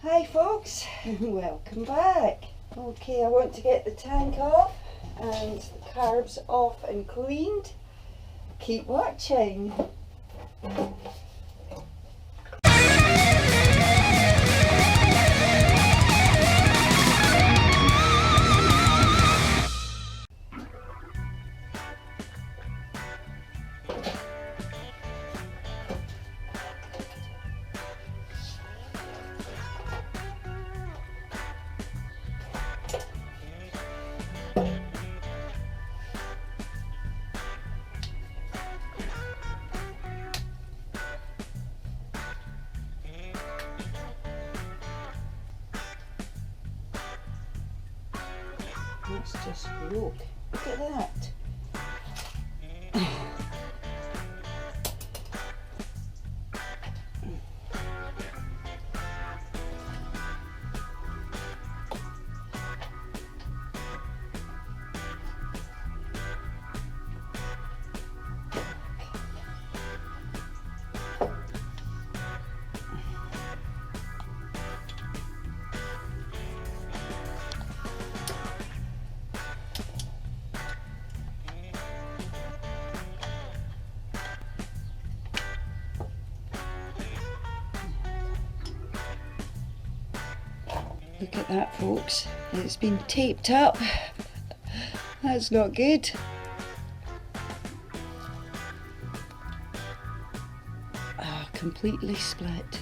Hi folks, welcome back. Okay, I want to get the tank off and the carbs off and cleaned. Keep watching. That's just broke. Look at that. Look at that, folks. It's been taped up. That's not good. Completely split.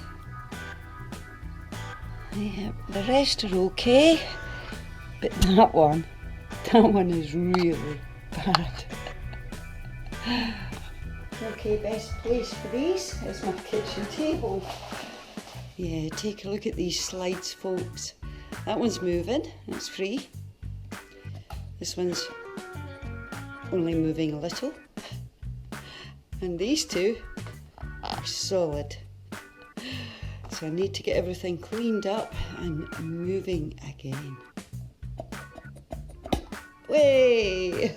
Yeah, the rest are okay, but that one is really bad. Okay, best place for these is my kitchen table. Yeah, take a look at these slides, folks. That one's moving, it's free. This one's only moving a little. And these two are solid. So I need to get everything cleaned up and moving again. Way!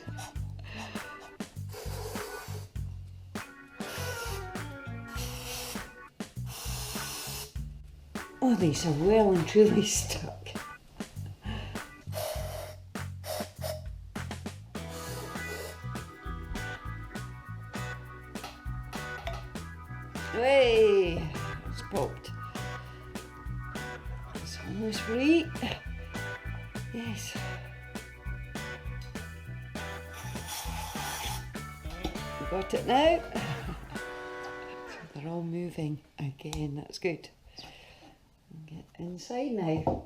Oh, these are well and truly stuck. Way! It's popped. It's almost free. Yes. We got it now. So they're all moving again. That's good. Get inside now.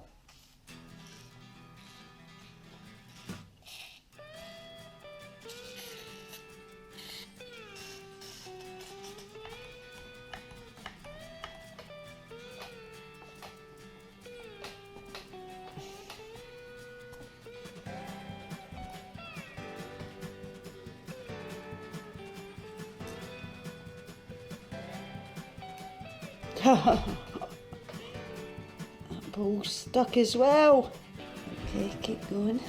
That ball's stuck as well. Okay, keep going.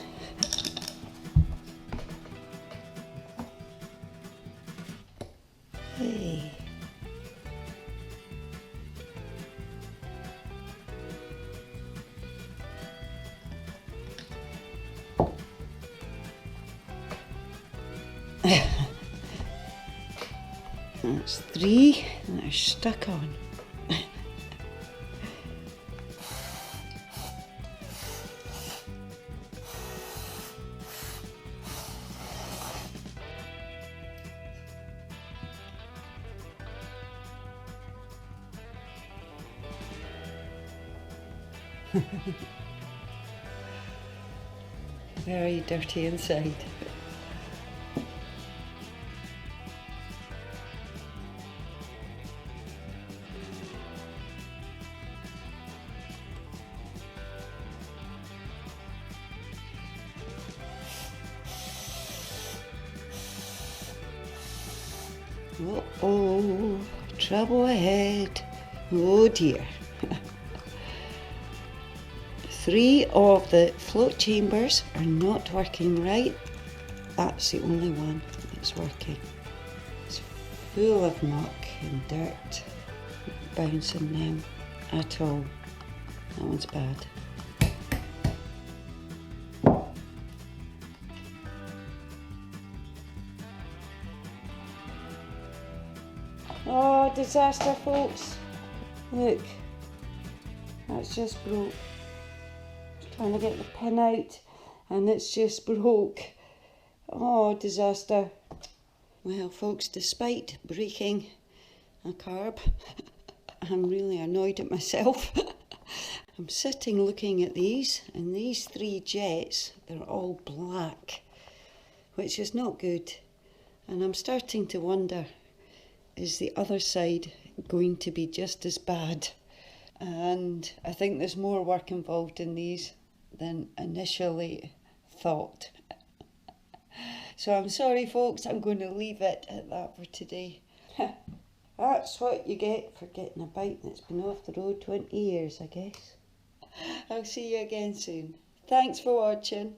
Hey. That's 3 that are stuck on. Very dirty inside. Uh-oh, trouble ahead. Oh dear. 3 of the float chambers are not working right. That's the only one that's working. It's full of muck and dirt, bouncing them at all. That one's bad. Oh, disaster, folks. Look, that's just broke. Trying to get the pin out and it's just broke. Oh, disaster. Well, folks, despite breaking a carb, I'm really annoyed at myself. I'm sitting looking at these, and these 3 jets, they're all black, which is not good. And I'm starting to wonder, is the other side going to be just as bad? And I think there's more work involved in these than initially thought. So I'm sorry, folks, I'm going to leave it at that for today. That's what you get for getting a bike that's been off the road 20 years, I guess. I'll see you again soon. Thanks for watching.